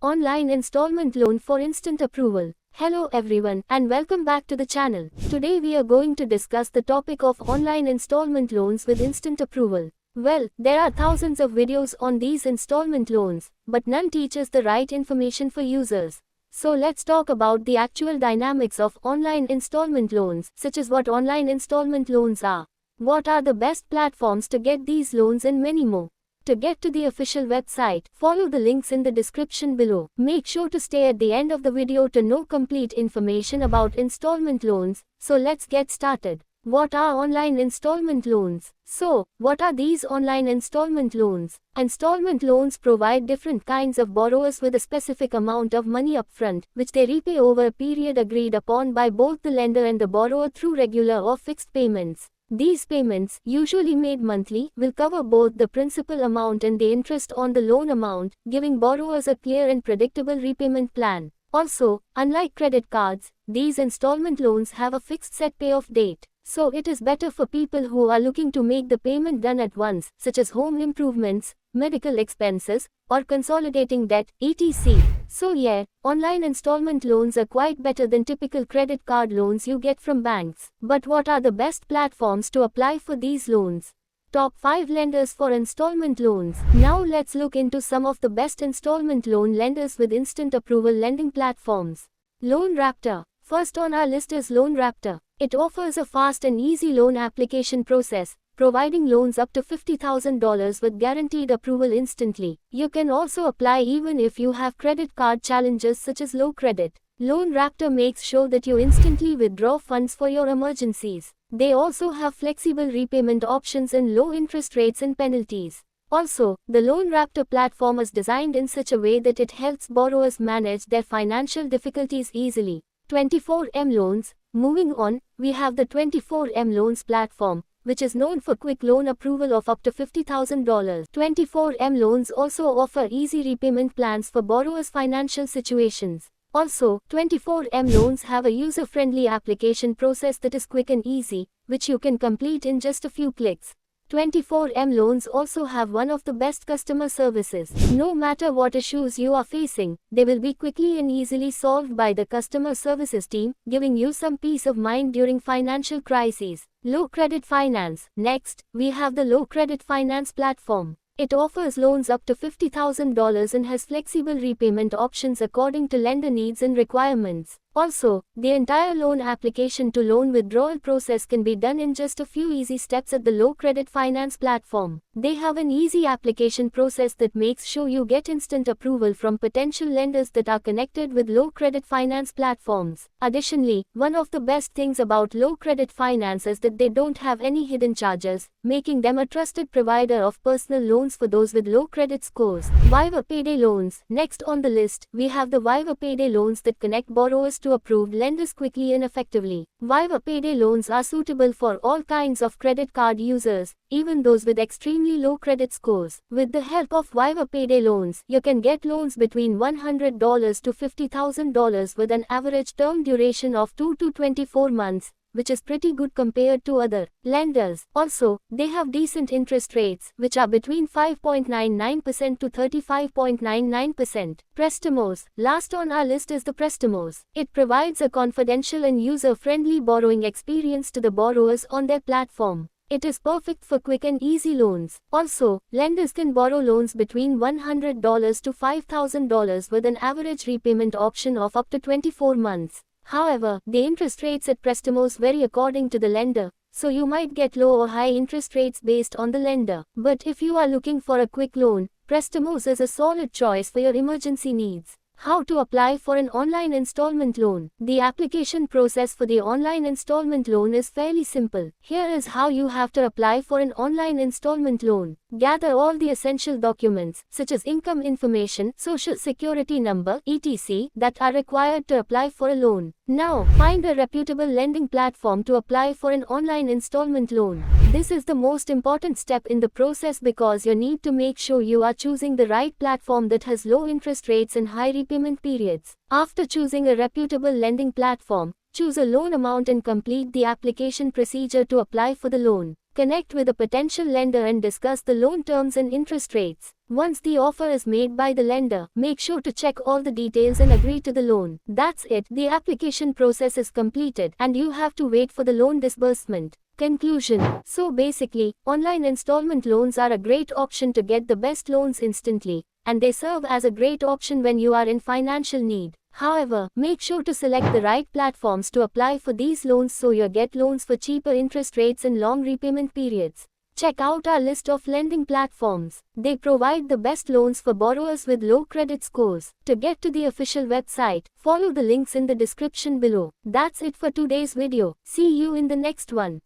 Online installment loan for instant approval. Hello everyone and welcome back to the channel. Today we are going to discuss the topic of online installment loans with instant approval. Well, there are thousands of videos on these installment loans, but none teaches the right information for users. So let's talk about the actual dynamics of online installment loans, such as what online installment loans are, what are the best platforms to get these loans, and many more. To get to the official website, follow the links in the description below. Make sure to stay at the end of the video to know complete information about installment loans. So let's get started. What are online installment loans? So, what are these online installment loans? Installment loans provide different kinds of borrowers with a specific amount of money upfront, which they repay over a period agreed upon by both the lender and the borrower through regular or fixed payments. These payments, usually made monthly, will cover both the principal amount and the interest on the loan amount, giving borrowers a clear and predictable repayment plan. Also, unlike credit cards, these installment loans have a fixed set payoff date. So it is better for people who are looking to make the payment done at once, such as home improvements, medical expenses, or consolidating debt, etc. So yeah, online installment loans are quite better than typical credit card loans you get from banks. But what are the best platforms to apply for these loans? Top 5 lenders for installment loans. Now let's look into some of the best installment loan lenders with instant approval lending platforms. LoanRaptor. First on our list is LoanRaptor. It offers a fast and easy loan application process, providing loans up to $50,000 with guaranteed approval instantly. You can also apply even if you have credit card challenges such as low credit. LoanRaptor makes sure that you instantly withdraw funds for your emergencies. They also have flexible repayment options and low interest rates and penalties. Also, the LoanRaptor platform is designed in such a way that it helps borrowers manage their financial difficulties easily. 24M Loans. Moving on, we have the 24M Loans platform, which is known for quick loan approval of up to $50,000. 24M Loans also offer easy repayment plans for borrowers' financial situations. Also, 24M Loans have a user-friendly application process that is quick and easy, which you can complete in just a few clicks. 24M Loans also have one of the best customer services. No matter what issues you are facing, they will be quickly and easily solved by the customer services team, giving you some peace of mind during financial crises. Low Credit Finance. Next, we have the Low Credit Finance platform. It offers loans up to $50,000 and has flexible repayment options according to lender needs and requirements. Also, the entire loan application to loan withdrawal process can be done in just a few easy steps at the Low Credit Finance platform. They have an easy application process that makes sure you get instant approval from potential lenders that are connected with Low Credit Finance platforms. Additionally, one of the best things about Low Credit Finance is that they don't have any hidden charges, making them a trusted provider of personal loans for those with low credit scores. Vyver Payday Loans. Next on the list, we have the Vyver Payday Loans that connect borrowers to approved lenders quickly and effectively. Vyver Payday Loans are suitable for all kinds of credit card users, even those with extremely low credit scores. With the help of Vyver Payday Loans, you can get loans between $100 to $50,000 with an average term duration of 2 to 24 months, which is pretty good compared to other lenders. Also, they have decent interest rates, which are between 5.99% to 35.99%. Prestamos. Last on our list is the Prestamos. It provides a confidential and user-friendly borrowing experience to the borrowers on their platform. It is perfect for quick and easy loans. Also, lenders can borrow loans between $100 to $5,000 with an average repayment option of up to 24 months. However, the interest rates at Prestamos vary according to the lender, so you might get low or high interest rates based on the lender. But if you are looking for a quick loan, Prestamos is a solid choice for your emergency needs. How to apply for an online installment loan. The application process for the online installment loan is fairly simple. Here is how you have to apply for an online installment loan. Gather all the essential documents, such as income information, social security number, etc., that are required to apply for a loan. Now, find a reputable lending platform to apply for an online installment loan. This is the most important step in the process because you need to make sure you are choosing the right platform that has low interest rates and high repayment periods. After choosing a reputable lending platform, choose a loan amount and complete the application procedure to apply for the loan. Connect with a potential lender and discuss the loan terms and interest rates. Once the offer is made by the lender, make sure to check all the details and agree to the loan. That's it, the application process is completed and you have to wait for the loan disbursement. Conclusion. So basically, online installment loans are a great option to get the best loans instantly, and they serve as a great option when you are in financial need. However, make sure to select the right platforms to apply for these loans so you get loans for cheaper interest rates and long repayment periods. Check out our list of lending platforms. They provide the best loans for borrowers with low credit scores. To get to the official website, follow the links in the description below. That's it for today's video. See you in the next one.